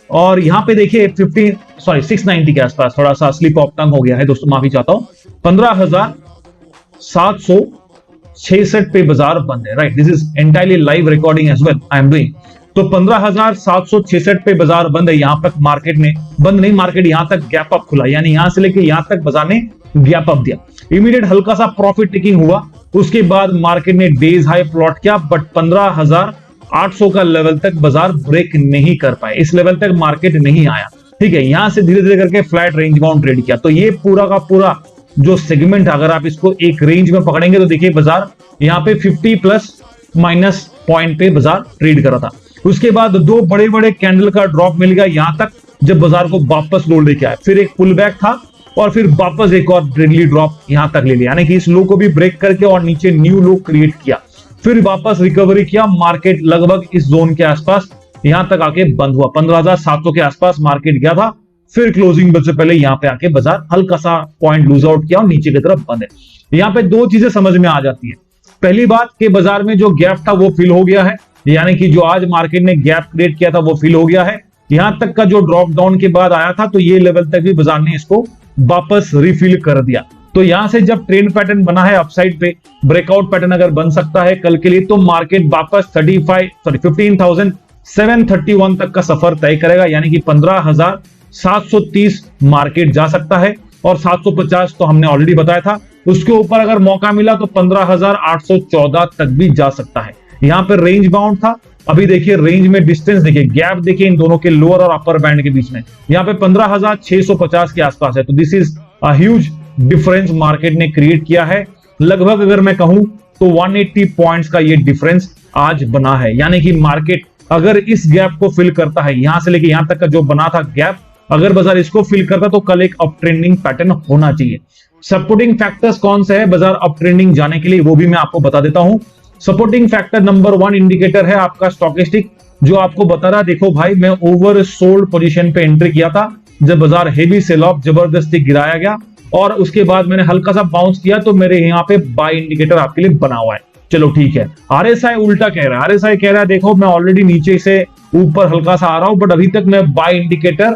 Speaker 1: और यहां पे देखिए 690 के आसपास, थोड़ा सा स्लिप ऑफ टंग हो गया है दोस्तों, माफी चाहता हूं। 15,766 पे बाजार बंद है, right. This is entirely live recording as well I am doing. तो 15,766 पे बाजार बंद है। यहां तक मार्केट ने बंद नहीं, मार्केट यहां तक गैप अप खुला, यानी यहां से लेके यहां तक बाजार ने गैप अप दिया। इमीडिएट हल्का सा प्रॉफिट टेकिंग हुआ, उसके बाद मार्केट ने डेज हाई प्लॉट किया, बट 15,800 का लेवल तक बाजार ब्रेक नहीं कर पाए, इस लेवल तक मार्केट नहीं आया, ठीक है। यहां से धीरे धीरे करके फ्लैट रेंज बाउंड ट्रेड किया। तो ये पूरा का पूरा जो सेगमेंट, अगर आप इसको एक रेंज में पकड़ेंगे तो देखिए बाजार यहाँ पे 50 प्लस माइनस पॉइंट पे बाजार ट्रेड कर रहा था। उसके बाद दो बड़े बड़े कैंडल का ड्रॉप मिल गया यहां तक, जब बाजार को वापस लो लेके आया, फिर एक पुल बैक था और फिर वापस एक और डेली ड्रॉप यहां तक ले लिया, यानी कि इस लो को भी ब्रेक करके और नीचे न्यू लो क्रिएट किया, फिर वापस रिकवरी किया। मार्केट लगभग इस जोन के आसपास यहां तक आके बंद हुआ, 15,700 के आसपास मार्केट गया था, फिर क्लोजिंग बिल से पहले यहां पे आके बाजार हल्का सा पॉइंट लूज आउट किया और नीचे की तरफ बंद है। यहां पे दो चीजें समझ में आ जाती है। पहली बात कि बाजार में जो गैप था वो फिल हो गया है, यानी कि जो आज मार्केट ने गैप क्रिएट किया था वो फिल हो गया है। यहां तक का जो ड्रॉप डाउन के बाद आया था तो ये लेवल तक भी बाजार ने इसको वापस रिफिल कर दिया। तो यहां से जब ट्रेंड पैटर्न बना है अपसाइड पे, ब्रेकआउट पैटर्न अगर बन सकता है कल के लिए, तो मार्केट वापस 15,731 तक का सफर तय करेगा, यानी कि 15,730 मार्केट जा सकता है, और 750 तो हमने ऑलरेडी बताया था। उसके ऊपर अगर मौका मिला तो 15,814 तक भी जा सकता है। यहां पर रेंज बाउंड था, अभी देखिए रेंज में डिस्टेंस देखिए, गैप देखिए इन दोनों के लोअर और अपर बैंड के बीच में, यहाँ पे 15,650 के आसपास है। तो this is a huge difference market ने क्रिएट किया है। लगभग अगर मैं कहूं तो 180 पॉइंट्स का ये डिफरेंस आज बना है। यानी कि मार्केट अगर इस गैप को फिल करता है, यहां से लेके यहां तक का जो बना था गैप, अगर बाजार इसको फिल करता तो कल एक अप ट्रेंडिंग पैटर्न होना चाहिए। सपोर्टिंग फैक्टर्स कौन से है बाजार अप ट्रेंडिंग जाने के लिए, वो भी मैं आपको बता देता हूं। सपोर्टिंग फैक्टर नंबर 1 इंडिकेटर है आपका स्टॉकेस्टिक, जो आपको बता रहा, देखो भाई मैं ओवर सोल्ड पोजीशन पे एंट्री किया था जब बाजार हेवी सेल ऑफ जबरदस्ती गिराया गया, और उसके बाद मैंने हल्का सा बाउंस किया तो मेरे यहाँ पे बाय इंडिकेटर आपके लिए बना हुआ है। चलो ठीक है। आरएसआई उल्टा कह रहा है, आरएसआई कह रहा है देखो मैं ऑलरेडी नीचे से ऊपर हल्का सा आ रहा हूं, बट अभी तक मैं बाय इंडिकेटर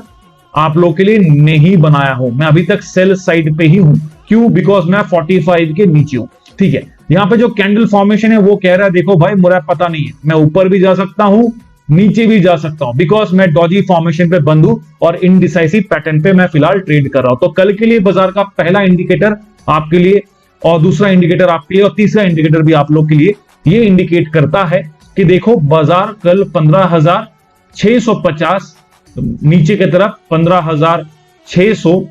Speaker 1: आप लोग के लिए नहीं बनाया हूं, मैं अभी तक सेल साइड पे ही हूं। क्यों? बिकॉज मैं 45 के नीचे हूं। ठीक है, यहाँ पे जो कैंडल फॉर्मेशन है वो कह रहा है देखो भाई मुझे पता नहीं है, मैं ऊपर भी जा सकता हूं नीचे भी जा सकता हूं, बिकॉज मैं डॉजी फॉर्मेशन पे बंद हूं और इनडिसाइसिव पैटर्न पे मैं फिलहाल ट्रेड कर रहा हूं। तो कल के लिए बाजार का पहला इंडिकेटर आपके लिए, और दूसरा इंडिकेटर आपके लिए, और तीसरा इंडिकेटर भी आप लोग के लिए ये इंडिकेट करता है कि देखो बाजार कल 15,650 नीचे की तरफ 15,600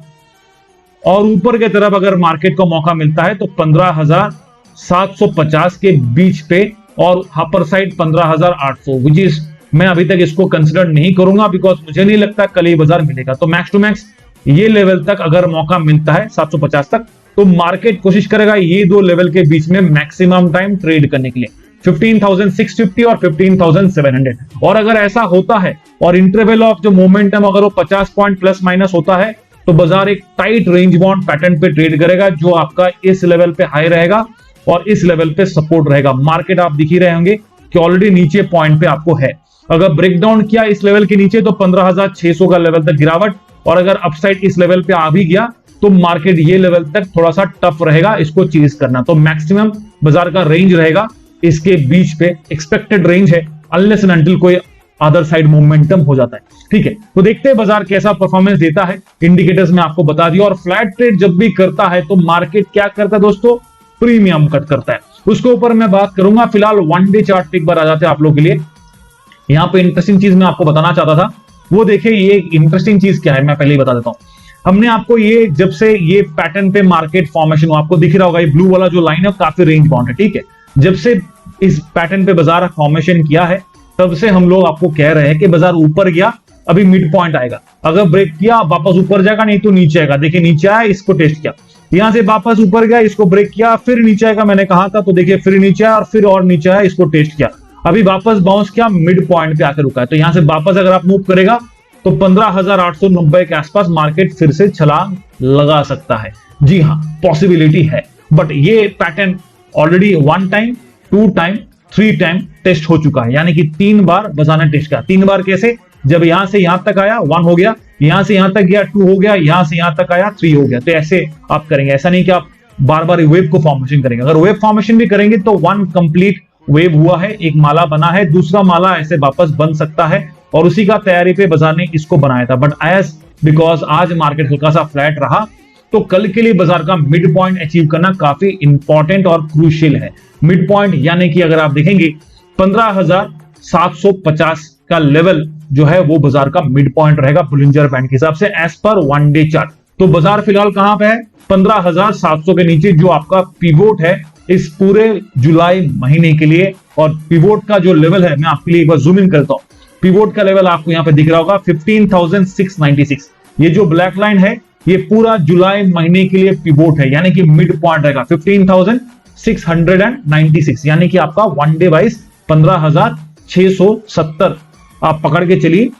Speaker 1: और ऊपर की तरफ अगर मार्केट को मौका मिलता है तो 15,750 के बीच पे, और अपर साइड 15,800, विच इज मैं अभी तक इसको कंसिडर नहीं करूंगा बिकॉज मुझे नहीं लगता कल ये बाजार मिलेगा। तो मैक्स टू मैक्स ये लेवल तक अगर मौका मिलता है 750 तक, तो मार्केट कोशिश करेगा ये दो लेवल के बीच में मैक्सिमम टाइम ट्रेड करने के लिए, 15,650 और 15,700। और अगर ऐसा होता है और इंटरवल ऑफ जो मोमेंटम अगर वो 50 पॉइंट प्लस माइनस होता है तो बाजार एक टाइट रेंज बाउंड पैटर्न पे ट्रेड करेगा, जो आपका इस लेवल पे हाई रहेगा और इस लेवल पे सपोर्ट रहेगा। मार्केट आप दिख ही रहे होंगे कि ऑलरेडी नीचे पॉइंट पे आपको है। अगर ब्रेकडाउन किया इस लेवल के नीचे तो 15,600 का लेवल तक गिरावट, और अगर अपसाइड इस लेवल पे आ भी गया तो मार्केट ये लेवल तक थोड़ा सा टफ रहेगा इसको चेज करना। तो मैक्सिमम बाजार का रेंज रहेगा इसके बीच पे, एक्सपेक्टेड रेंज है, अनलेस एंड अनटिल कोई अदर साइड मोमेंटम हो जाता है। ठीक है, तो देखते हैं बाजार कैसा परफॉर्मेंस देता है। इंडिकेटर्स में आपको बता दिया। और फ्लैट ट्रेड जब भी करता है तो मार्केट क्या करता है दोस्तों, प्रीमियम कट करता है। उसके ऊपर मैं बात करूंगा। फिलहाल वन डे चार्ट पे एक बार आ जाते हैं आप लोग के लिए। यहाँ पे इंटरेस्टिंग चीज मैं आपको बताना चाहता था, वो देखिए ये इंटरेस्टिंग चीज क्या है मैं पहले ही बता देता हूं। हमने आपको ये जब से ये पैटर्न पे मार्केट फॉर्मेशन आपको दिख रहा होगा, ये ब्लू वाला जो लाइन है काफी रेंज बाउंड है। ठीक है, जब से इस पैटर्न पे बाजार फॉर्मेशन किया है तब से हम लोग आपको कह रहे हैं कि बाजार ऊपर गया, अभी मिड पॉइंट आएगा, अगर ब्रेक किया वापस ऊपर जाएगा, नहीं तो नीचे आएगा। देखिए नीचे आया, इसको टेस्ट किया, यहां से वापस ऊपर गया, इसको ब्रेक किया, फिर नीचे आएगा मैंने कहा था, तो देखिए फिर नीचे आया और फिर और नीचे आया, इसको टेस्ट किया, अभी वापस बाउंस किया, मिड पॉइंट पे आकर रुका है। तो यहां से वापस अगर आप मूव करेगा तो 15,890 के आसपास मार्केट फिर से छलांग लगा सकता है। जी हाँ, पॉसिबिलिटी है, बट ये pattern already 1 time 2 time 3 time test हो चुका है, यानी कि 3 बार बाजार ने टेस्ट किया। 3 बार कैसे? जब यहां से यहां तक आया 1 हो गया, यहां से यहां तक गया 2 हो गया, यहां से यहां तक आया 3 हो गया। तो ऐसे आप करेंगे, ऐसा नहीं कि आप बार बार वेव को फॉर्मेशन करेंगे। अगर वेव फॉर्मेशन भी करेंगे तो 1 कंप्लीट वेव हुआ है, एक माला बना है, दूसरा माला ऐसे वापस बन सकता है, और उसी का तैयारी पे बाजार ने इसको बनाया था। बट एज बिकॉज आज मार्केट हल्का सा फ्लैट रहा तो कल के लिए बाजार का मिड पॉइंट अचीव करना काफी इंपॉर्टेंट और क्रूशियल है। मिड पॉइंट यानी कि अगर आप देखेंगे 15,750 का लेवल जो है वो बाजार का मिड पॉइंट रहेगा बुलिंजर बैंड के हिसाब से एज पर 1 डे चार्ट। तो बाजार फिलहाल कहां पे है? 15,700 के नीचे, जो आपका पिवोट है इस पूरे जुलाई महीने के लिए। और पिवोट का जो लेवल है मैं आपके लिए एक बार जूम इन करता हूं। पिवोट का लेवल आपको यहां पे दिख रहा होगा 15,696। ये जो ब्लैक लाइन है ये पूरा जुलाई महीने के लिए पिवोट है, यानी कि मिड पॉइंट रहेगा 15,696, यानी कि आपका 1 डे वाइज 15,670 आप पकड़ के चलिए,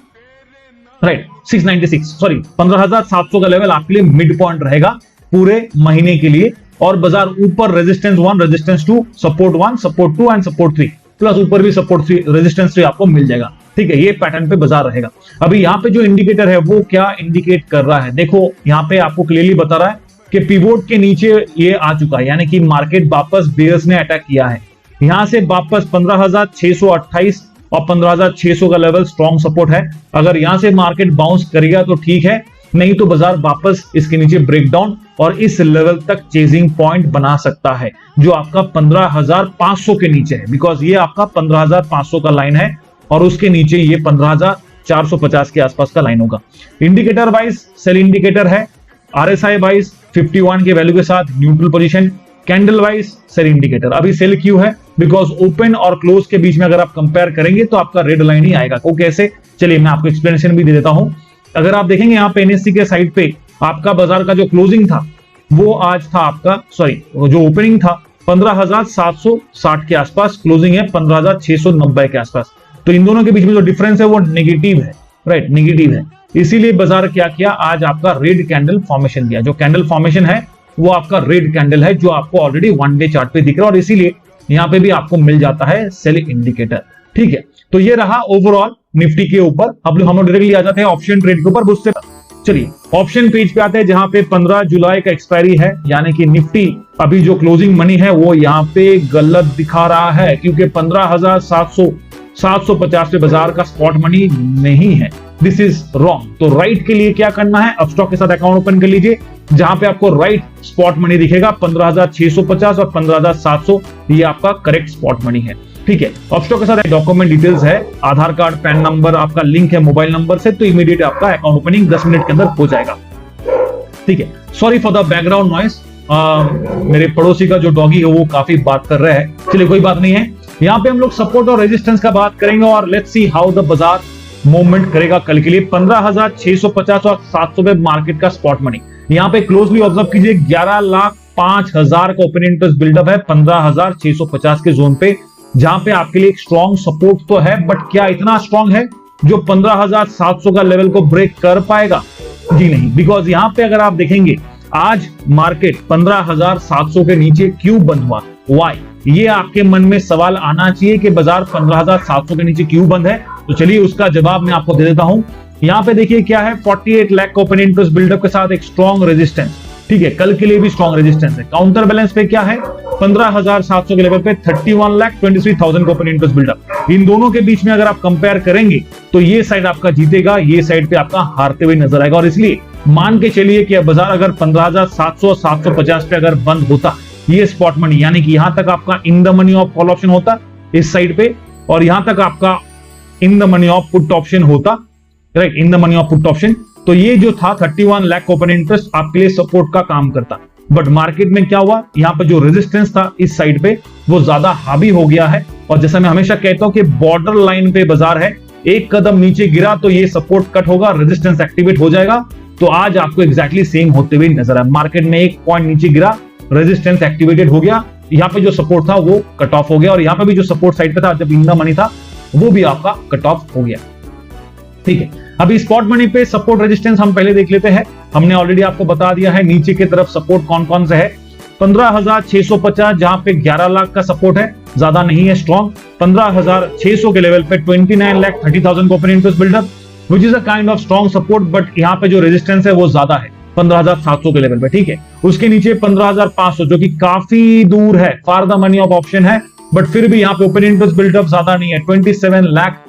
Speaker 1: राइट 696 सॉरी 15,700 का लेवल आपके लिए मिड पॉइंट रहेगा पूरे महीने के लिए। और बाजार ऊपर resistance 1, resistance 2, support 1, support 2 and support 3, plus ऊपर भी सपोर्ट 3, रेजिस्टेंस 3 आपको मिल जाएगा। ठीक है, ये पैटर्न पे बाजार रहेगा। अभी यहाँ पे जो इंडिकेटर है वो क्या इंडिकेट कर रहा है, देखो यहाँ पे आपको क्लियरली बता रहा है कि पिवोट के नीचे ये आ चुका है, यानी कि मार्केट वापस बेयर्स ने अटैक किया है। यहां से वापस 15,628 और 15,600 का लेवल स्ट्रॉन्ग सपोर्ट है। अगर यहां से मार्केट बाउंस करेगा तो ठीक है, नहीं तो बाजार वापस इसके नीचे ब्रेकडाउन और इस लेवल तक चेजिंग पॉइंट बना सकता है, जो आपका 15,500 के नीचे है। बिकॉज ये आपका 15,500 का लाइन है और उसके नीचे ये 15,450 के आसपास का लाइन होगा। इंडिकेटर वाइज सेल इंडिकेटर है, आरएसआई वाइज 51 के वैल्यू के साथ neutral position, candle wise sell indicator. अभी सेल क्यों है? बिकॉज ओपन और क्लोज के बीच में अगर आप कंपेयर करेंगे तो आपका रेड लाइन ही आएगा। वो कैसे? चलिए मैं आपको एक्सप्लेनेशन भी दे देता हूं। अगर आप देखेंगे यहाँ पे एनएससी के साइड पे आपका बाजार का जो क्लोजिंग था वो आज था आपका, सॉरी जो ओपनिंग था 15,760 के आसपास, क्लोजिंग है 15,690 के आसपास। तो इन दोनों के बीच में जो डिफरेंस है वो नेगेटिव है, राइट, नेगेटिव है। इसीलिए बाजार क्या किया, आज आपका रेड कैंडल फॉर्मेशन दिया। जो कैंडल फॉर्मेशन है वो आपका रेड कैंडल है, जो आपको ऑलरेडी वन डे चार्ट पे दिख रहा है, और इसीलिए यहाँ पे भी आपको मिल जाता है सेल इंडिकेटर। ठीक है, तो ये रहा ओवरऑल निफ्टी के ऊपर। अब हम लोग डायरेक्टली आ जाते हैं ऑप्शन ट्रेड के ऊपर। उससे चलिए ऑप्शन पेज पे आते हैं जहां पे 15 जुलाई का एक्सपायरी है, यानी कि निफ्टी अभी जो क्लोजिंग मनी है वो यहाँ पे गलत दिखा रहा है, क्योंकि 15,750 पे बाजार का स्पॉट मनी नहीं है। This is wrong. तो राइट के लिए क्या करना है, अपस्टॉक के साथ अकाउंट ओपन कर लीजिए, जहां पे आपको राइट स्पॉट मनी दिखेगा 15,650 और 15,700, ये आपका करेक्ट स्पॉट मनी है। ठीक है, अपस्टॉक के साथ डॉक्यूमेंट डिटेल्स है, आधार कार्ड, पैन नंबर, आपका लिंक है मोबाइल नंबर से, तो इमीडिएट आपका अकाउंट ओपनिंग 10 मिनट के अंदर हो जाएगा। ठीक है, sorry for the background noise, मेरे पड़ोसी का जो डॉगी है वो काफी बात कर रहा है। चलिए कोई बात नहीं है। यहाँ पे हम लोग सपोर्ट और रेजिस्टेंस का बात करेंगे और लेट्स सी हाउ द बाजार मूवमेंट करेगा कल के लिए। 15,650 और 700 पे मार्केट का स्पॉट मनी। यहाँ पे क्लोजली ऑब्जर्व कीजिए, 11,05,000 का ओपन इंटरेस्ट बिल्डअप है 15,650 के जोन पे, जहां पे आपके लिए एक स्ट्रॉन्ग सपोर्ट तो है, बट क्या इतना स्ट्रॉन्ग है जो 15,700 का लेवल को ब्रेक कर पाएगा? जी नहीं, बिकॉज यहां पे अगर आप देखेंगे आज मार्केट 15,700 के नीचे क्यों बंद हुआ, वाई, ये आपके मन में सवाल आना चाहिए कि बाजार 15,700 के नीचे क्यों बंद है। तो चलिए उसका जवाब मैं आपको दे देता हूं। यहां पे देखिए क्या है, 48 लाख का ओपन इंटरेस्ट बिल्डअप के साथ एक स्ट्रॉन्ग रेजिस्टेंस। ठीक है, कल के लिए भी स्ट्रॉन्ग रेजिस्टेंस है। काउंटर बैलेंस पे क्या है, 15,700 के लेवल पे 31,23,000 का ओपन इंटरेस्ट बिल्डअप। इन दोनों के बीच में अगर आप कंपेयर करेंगे तो ये साइड आपका जीतेगा, ये साइड पे आपका हारते हुए नजर आएगा। और इसलिए मान के चलिए कि बाजार अगर 15,700 और 750 पे अगर बंद होता, ये स्पॉट मनी यानी कि यहां तक आपका in the money of call option होता इस साइड पे, और यहां तक आपका in the money of put option होता, right, in the money of put option, तो ये जो था 31 लाख ओपन इंटरेस्ट आपके लिए सपोर्ट का काम करता। बट मार्केट में क्या हुआ, यहां पर जो रेजिस्टेंस था इस साइड पे वो ज्यादा हावी हो गया है। और जैसा मैं हमेशा कहता हूं कि बॉर्डर लाइन पे बाजार है, एक कदम नीचे गिरा तो ये सपोर्ट कट होगा, रेजिस्टेंस एक्टिवेट हो जाएगा। तो आज आपको एग्जैक्टली सेम होते हुए नजर आया। मार्केट में एक पॉइंट नीचे गिरा, रेजिस्टेंस एक्टिवेटेड हो गया, यहाँ पे जो सपोर्ट था वो कट ऑफ हो गया, और यहाँ पे भी जो सपोर्ट साइड पे था जब इन द मनी था वो भी आपका कट ऑफ हो गया। ठीक है, अभी स्पॉट मनी पे सपोर्ट रेजिस्टेंस हम पहले देख लेते हैं। हमने ऑलरेडी आपको बता दिया है नीचे की तरफ सपोर्ट कौन कौन से है। 15,650 जहां पे 11 लाख का सपोर्ट है, ज्यादा नहीं है स्ट्रॉन्ग। 15,600 के लेवल पे 29,30,000 का open interest buildup, which is a kind of strong support, but यहाँ पे जो रेजिस्टेंस है वो ज्यादा है 15,700 के लेवल पे। ठीक है, उसके नीचे 15,500 जो कि काफी दूर है, far the money of option है, बट फिर भी यहाँ पे ओपन इंटरेस्ट बिल्डअप ज्यादा नहीं है, 27 लाख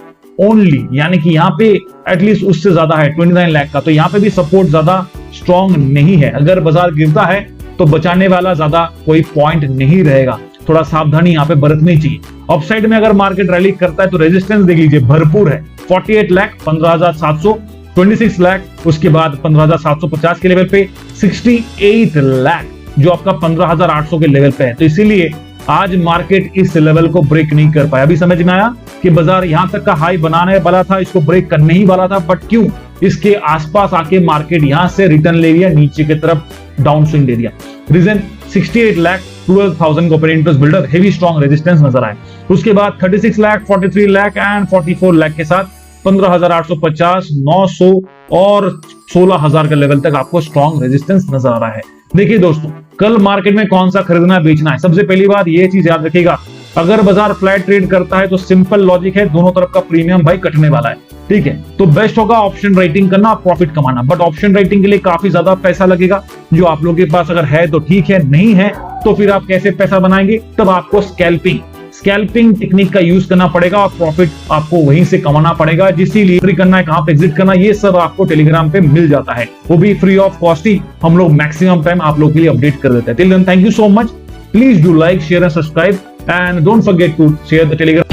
Speaker 1: ओनली, यानी कि यहाँ पे एटलीस्ट उससे ज्यादा है 29 लाख का। तो यहाँ पे भी सपोर्ट ज्यादा स्ट्रॉन्ग नहीं है। अगर बाजार गिरता है तो बचाने वाला ज्यादा कोई पॉइंट नहीं रहेगा, थोड़ा सावधानी यहाँ पे बरतनी चाहिए। अपसाइड में अगर मार्केट रैली करता है तो रेजिस्टेंस देख लीजिए, भरपूर है, 48 लाख, 15,700, 26 लाख, उसके बाद 15,750 के लेवल पे 68 लाख जो आपका 15,800 के लेवल पे है। तो इसीलिए आज मार्केट इस लेवल को ब्रेक नहीं कर पाया। अभी समझ में आया कि बाजार यहां तक का हाई बनाने वाला था, इसको ब्रेक करने ही वाला था, बट क्यों इसके आसपास आके मार्केट यहां से रिटर्न ले लिया, नीचे की तरफ डाउन स्विंग ले लिया। रीजन 68 लाख 12,000 का open interest builder, heavy strong resistance नजर आए। उसके बाद 36 लाख, 43 लाख एंड 44 लाख के साथ 15,850, 900 और 16,000 के लेवल तक आपको स्ट्रॉन्ग रेजिस्टेंस नजर आ रहा है। देखिए दोस्तों, कल मार्केट में कौन सा खरीदना बेचना है, सबसे पहली बात ये चीज याद रखिएगा, अगर बाजार फ्लैट ट्रेड करता है तो सिंपल लॉजिक है, दोनों तरफ का प्रीमियम भाई कटने वाला है। ठीक है, तो बेस्ट होगा ऑप्शन राइटिंग करना और प्रॉफिट कमाना, बट ऑप्शन राइटिंग के लिए काफी ज्यादा पैसा लगेगा, जो आप लोगों के पास अगर है तो ठीक है, नहीं है तो फिर आप कैसे पैसा बनाएंगे, तब आपको स्कैल्पिंग टेक्निक का यूज करना पड़ेगा और प्रॉफिट आपको वहीं से कमाना पड़ेगा। इसीलिए एंट्री करना है, कहां पे एग्जिट करना, ये सब आपको टेलीग्राम पे मिल जाता है, वो भी फ्री ऑफ कॉस्ट ही हम लोग मैक्सिमम टाइम आप लोग के लिए अपडेट कर देते हैं। Till then thank you so much, please do like, share and subscribe, and don't forget to share the Telegram